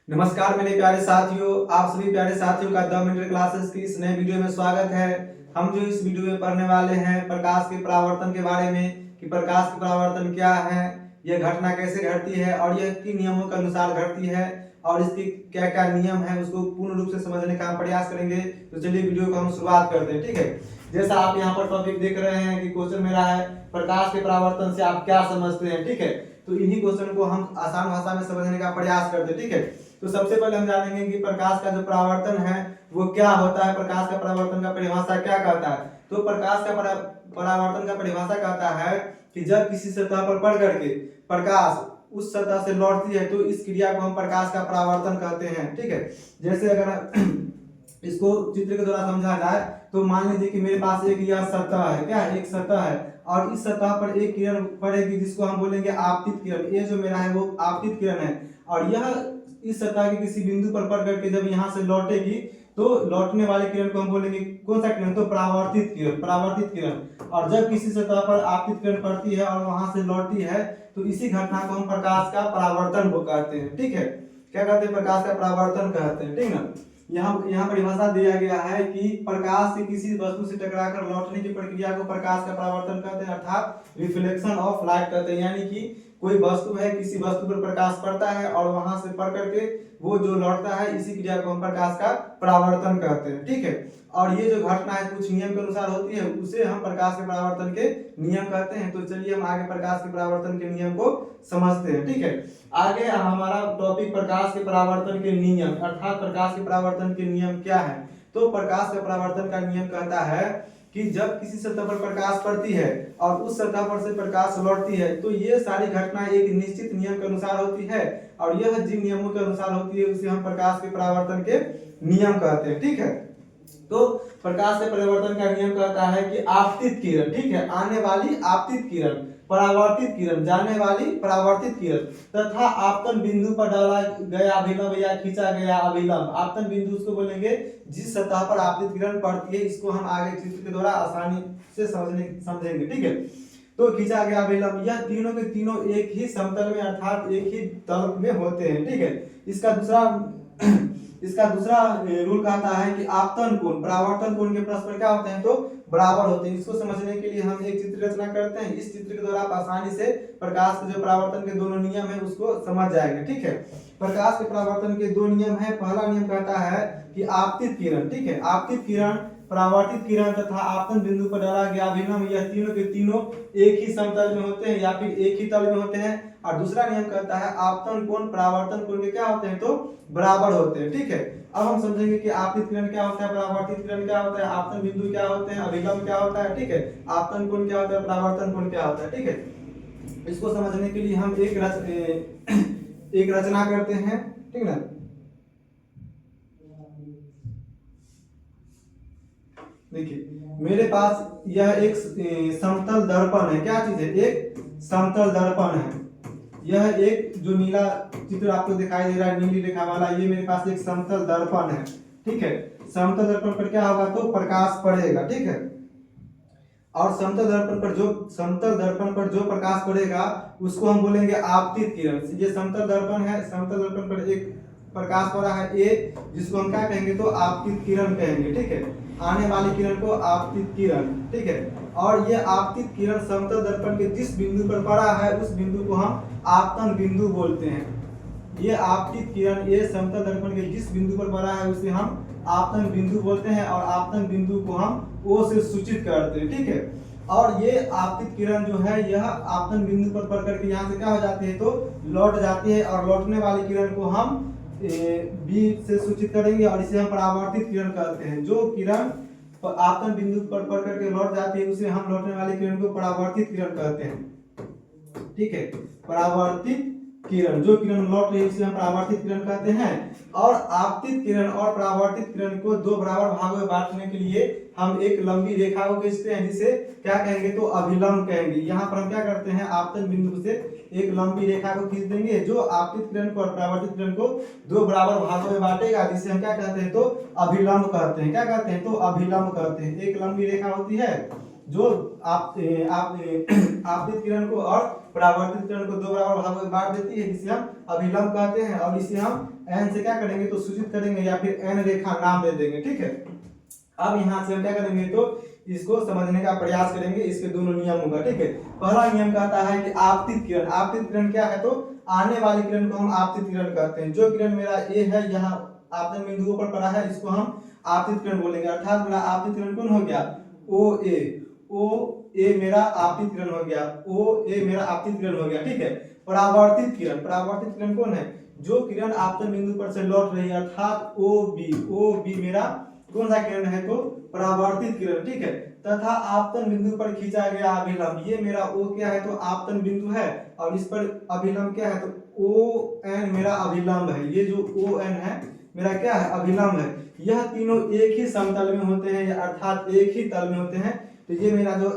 नमस्कार मेरे प्यारे साथियों, आप सभी प्यारे साथियों का द मिनट क्लासेस की इस नए वीडियो में स्वागत है। हम जो इस वीडियो में पढ़ने वाले हैं प्रकाश के परावर्तन के बारे में कि प्रकाश की परावर्तन क्या है, यह घटना कैसे घटती है और यह किन नियमों के अनुसार घटती है और इसके क्या क्या नियम है उसको पूर्ण रूप से समझने का हम प्रयास करेंगे। तो चलिए वीडियो को हम शुरुआत करते हैं, ठीक है। जैसा आप यहाँ पर टॉपिक देख रहे हैं कि क्वेश्चन मेरा है प्रकाश के परावर्तन से आप क्या समझते हैं, ठीक है। तो इन्हीं क्वेश्चन को हम आसान भाषा में समझने का प्रयास करते हैं, ठीक है। तो सबसे पहले हम जानेंगे कि प्रकाश का जो परावर्तन है वो क्या होता है, प्रकाश का परावर्तन का परिभाषा क्या कहता है। तो प्रकाश का परावर्तन का परिभाषा कहता है कि जब किसी सतह पर पड़ करके प्रकाश उस सतह से लौटती है तो इस क्रिया को हम प्रकाश का परावर्तन कहते हैं, ठीक है। जैसे अगर इसको चित्र के द्वारा समझा जाए तो मान लीजिए कि मेरे पास एक यह सतह है, क्या है, एक सतह है और इस सतह पर एक किरण पड़ेगी जिसको हम बोलेंगे आपतित किरण। ये जो मेरा है वो आपतित किरण है और यह इस सतह के किसी बिंदु पर पड़ करके जब यहाँ से लौटेगी तो लौटने वाले किरण को हम बोलेंगे कौन सा किरण, तो परावर्तित किरण, परावर्तित किरण। और जब किसी सतह पर आपतित किरण पड़ती है और वहां से लौटती है तो इसी घटना को हम प्रकाश का परावर्तन को कहते हैं, ठीक है। क्या कहते हैं, प्रकाश का परावर्तन कहते हैं, ठीक ना। यहाँ परिभाषा दिया गया है कि प्रकाश से किसी वस्तु से टकराकर लौटने की प्रक्रिया को प्रकाश का परावर्तन कहते हैं, अर्थात रिफ्लेक्शन ऑफ लाइट कहते हैं। यानी कि कोई वस्तु है, किसी वस्तु पर प्रकाश पड़ता है और वहां से पड़ करके वो जो लौटता है, इसी क्रिया को हम प्रकाश का परावर्तन कहते हैं, ठीक है। और ये जो घटना है कुछ नियम के अनुसार होती है, उसे हम प्रकाश के परावर्तन के नियम कहते हैं। तो चलिए हम आगे प्रकाश के परावर्तन के नियम को समझते हैं, ठीक है। आगे हमारा टॉपिक प्रकाश के परावर्तन के नियम, अर्थात प्रकाश के परावर्तन के नियम क्या है। तो प्रकाश के परावर्तन का नियम कहता है कि जब किसी सतह पर प्रकाश पड़ती है और उस सतह पर से प्रकाश लौटती है तो ये सारी घटना एक निश्चित नियम के अनुसार होती है और यह जिन नियमों के अनुसार होती है उसे हम प्रकाश के परावर्तन के नियम कहते हैं, ठीक है। तो प्रकाश के परावर्तन का नियम कहता है कि आपतित किरण, ठीक है, आने वाली आपतित किरण, परावर्तित किरण, जाने वाली परावर्तित किरण तथा आपतन बिंदु पर डाला गया अभिलंब या खींचा गया अभिलंब। आपतन बिंदु उसको बोलेंगे जिस सतह पर आपतित किरण पड़ती है। इसको हम आगे चित्र के द्वारा आसानी से समझेंगे, ठीक है। तो खींचा गया अभिलंब, यह तीनों के तीनों एक ही समतल में अर्थात एक ही तल में होते हैं, ठीक है। इसका दूसरा रूल कहता है कि आपतन कोण परावर्तन कोण के परस्पर क्या होते हैं, तो बराबर होते हैं। इसको समझने के लिए हम एक चित्र रचना करते हैं। इस चित्र के द्वारा आप आसानी से प्रकाश के जो परावर्तन के दोनों नियम है उसको समझ जाएंगे, ठीक है। प्रकाश के परावर्तन के दो नियम है। पहला नियम कहता है कि आपतित किरण, ठीक है, आपतित किरण, परावर्तित किरण तथा आपतन बिंदु पर डाला गया अभिलंब, यह तीनों के तीनों एक ही समतल में होते हैं या फिर एक ही तल में होते हैं। और दूसरा नियम कहता है आपतन कोण परावर्तन कोण के क्या होते हैं, तो बराबर होते हैं, ठीक है। अब हम समझेंगे कि आपतित किरण क्या होता है, परावर्तित किरण क्या होता है, आपतन बिंदु क्या होते हैं, अभिलंब क्या होता है, ठीक है, आपतन कोण क्या होता है, परावर्तन कोण क्या होता है, ठीक है। इसको समझने के लिए हम एक रचना करते हैं, ठीक ना। देखिए मेरे पास यह एक समतल दर्पण है। क्या चीज है, एक समतल दर्पण है। यह एक जो नीला चित्र आपको दिखाई दे रहा है, नीली रेखा वाला, ये मेरे पास एक समतल दर्पण है, ठीक है। समतल दर्पण पर क्या होगा, तो प्रकाश पड़ेगा, ठीक है। और समतल दर्पण पर जो प्रकाश पड़ेगा उसको हम बोलेंगे आपतित किरण। ये समतल दर्पण है, समतल दर्पण पर एक प्रकाश पड़ा है ए, जिसको हम क्या कहेंगे, तो आपतित किरण कहेंगे, ठीक है। आने वाली किरण को आपतित किरण, ठीक है। और ये आपतित किरण समतल दर्पण के जिस बिंदु पर पड़ा है उस बिंदु को हम आपतन बिंदु बोलते हैं। ये आपतित किरण ये समतल दर्पण के जिस बिंदु पर पड़ा है उसे हम आपतन बिंदु बोलते हैं और आपतन बिंदु को हम O से सूचित करते हैं, ठीक है। और ये आपतित किरण जो है यह आपतन बिंदु पर पड़ करके यहाँ से क्या हो जाती है, तो लौट जाती है और लौटने वाली किरण को हम B से सूचित करेंगे और इसे हम परावर्तित किरण कहते हैं। जो किरण आपतन बिंदु पर पड़ करके लौट जाती है उसे हम लौटने वाली किरण को परावर्तित किरण कहते हैं, ठीक है। परावर्तित किरण, जो किरण लौट रही है उसे हम परावर्तित किरण कहते हैं। और आपतित किरण और परावर्तित किरण को दो बराबर भागों में बांटने के लिए हम एक लंबी रेखा को खींचते हैं जिसे क्या कहेंगे, तो अभिलंब कहेंगे। यहाँ पर हम क्या करते हैं, आपतन बिंदु से एक लंबी रेखा को खींच देंगे जो आपतित किरण को और परावर्तित किरण को दो बराबर भागों में बांटेगा, जिसे हम क्या कहते हैं, तो अभिलंब कहते हैं। क्या कहते हैं, तो अभिलंब कहते हैं। एक लंबी रेखा होती है जो आपतित किरण को और परावर्तित किरण को दो बराबर भागों में बांट देती है, जिसे हम अभिलंब कहते हैं, और इसे हम एन से क्या करेंगे तो सूचित करेंगे या फिर एन रेखा नाम दे देंगे। ठीक है, अब यहाँ से हम क्या करेंगे तो इसको समझने का प्रयास करेंगे, इसके दोनों नियमों का। ठीक है, पहला नियम कहता है कि आपतित किरण, आपतित किरण क्या है तो आने वाली किरण को हम आपतित किरण कहते हैं। जो किरण मेरा ए है, यहाँ आपतन बिंदुओं पर पड़ा है, इसको हम आपतित किरण बोलेंगे। अर्थात मेरा आपतित किरण कौन हो गया, ओ ए मेरा आपतित किरण हो गया, ओ ए मेरा आपतित किरण हो गया। ठीक है, परावर्तित किरण, परावर्तित किरण कौन है, जो किरण आपतन बिंदु पर से लौट रही है, अर्थात ओ बी मेरा कौन सा किरण है तो परावर्तित किरण। ठीक है, तथा आपतन बिंदु पर खींचा गया अभिलंब, ये मेरा ओ क्या है तो आपतन बिंदु है, और इस पर अभिलंब क्या है तो ओ एन मेरा अभिलंब है। ये जो ओ एन है मेरा क्या है अभिलंब है। यह तीनों एक ही समतल में होते हैं, अर्थात एक ही तल में होते हैं। तो ये मेरा जो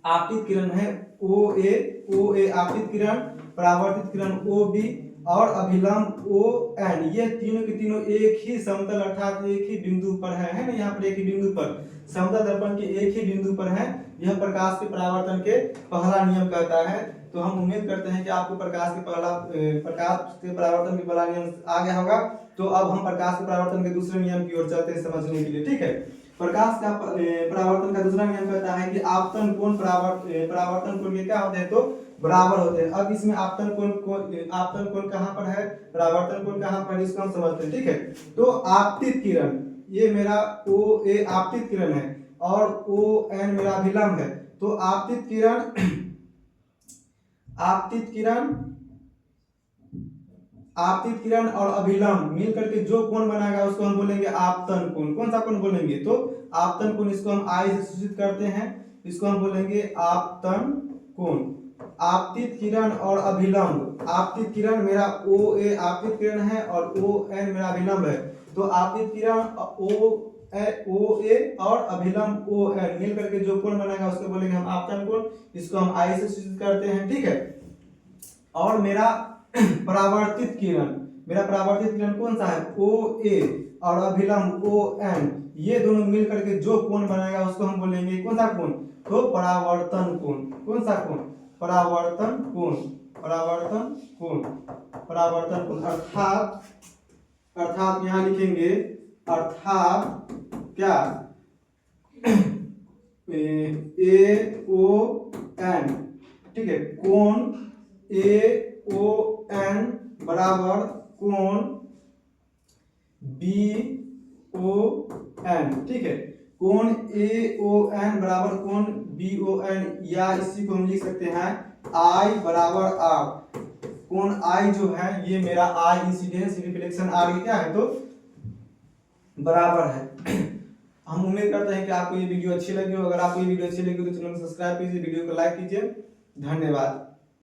आपतित किरण है ओ ए आपतित किरण, परावर्तित किरण ओ बी और अभिलंब ओ एन, ये तीनों के तीनों एक ही समतल अर्थात एक ही बिंदु पर है ना, यहाँ पर एक ही बिंदु पर समतल दर्पण के एक ही बिंदु पर है। यह प्रकाश के परावर्तन के पहला नियम कहता है। तो हम उम्मीद करते हैं कि आपको प्रकाश के परावर्तन के पहला नियम आ गया होगा। तो अब हम प्रकाश के परावर्तन के दूसरे नियम की ओर चलते हैं समझने के लिए। ठीक है, प्रकाश का परावर्तन का दूसरा नियम कहता है कि आपतन कोण परावर्तन कोण के क्या होते हैं तो बराबर होते हैं। अब इसमें आपतन कोण कहाँ पर है, परावर्तन कोण कहाँ पर है, इसको हम समझते हैं। ठीक है, तो आपतित किरण, ये मेरा ओ ए आपतित किरण है और ओ एन मेरा अभिलंब है। तो आपतित किरण और अभिलंब मिल करके जो कोण बनाएगा उसको हम बोलेंगे आपतन कोण। कौन सा कोण बोलेंगे तो आपतन कोण, इसको हम आई से सूचित करते हैं, इसको हम बोलेंगे आपतन कोण। आपतित किरण और अभिलंब, आपतित किरण मेरा ओ ए आपतित किरण है और ओ एन मेरा अभिलंब है। तो आपतित किरण ओ ए और अभिलंब ओ एन मिल करके जो कोण बनाएगा उसको बोलेंगे हम आपतन कोण, इसको हम आई से सूचित करते हैं। ठीक है, और मेरा परावर्तित किरण कौन सा है ओ ए और अभिलंब ओ एन, ये दोनों मिल करके जो कोण बनाएगा उसको हम बोलेंगे कौन सा कोण तो परावर्तन कोण। कौन सा कोण, परावर्तन कोण। अर्थात यहाँ लिखेंगे अर्थात क्या ए ओ एन। ठीक है, कोण ए ओ एन बराबर कोण बी ओ एन। ठीक है, कोण ए ओ एन बराबर कोण बी ओ एन, या इसी को हम लिख सकते हैं आई बराबर आर। कोण आई जो है ये मेरा आई इंसिडेंस रिफ्लेक्शन आर क्या है तो बराबर है। हम उम्मीद करते हैं कि आपको ये वीडियो अच्छी लगी हो। अगर आपको ये वीडियो अच्छी लगी तो चैनल को सब्सक्राइब कीजिए, वीडियो को लाइक कीजिए। धन्यवाद।